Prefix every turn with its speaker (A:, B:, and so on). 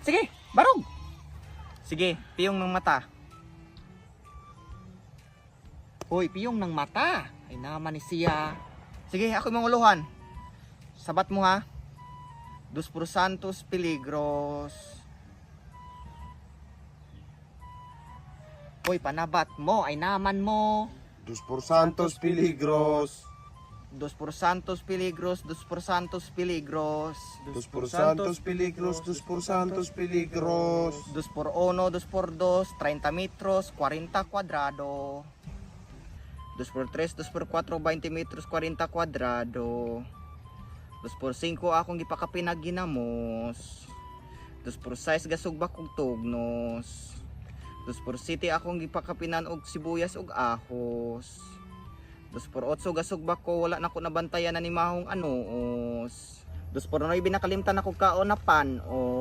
A: Sige, barog. Sige, piyong ng mata. Hoy, piyong ng mata. Ay naman ni siya. Sige, ako manguluhan. Sabat mo ha. Dos por santos peligros. Hoy, panabat mo. Ay naman mo.
B: Dos por santos peligros.
A: Dos por santos peligros. Dos por santos peligros.
B: Dos por santos peligros. Dos por santos peligros.
A: Dos por uno, dos por dos, 30 metros, 40 cuadrado. Dos por tres, dos por cuatro, 20 metros, 40 cuadrado. Dos por cinco, akong gipakapinag ginamos. Dos por sais, gasugba kog tugnos. Dos por siti, akong gipakapinan og sibuyas og ahos. Dos por otso, gasugba ko, wala na ko nabantayan na ni mahong anuos. Dos por noy, binakalimtan ako kaon na pan.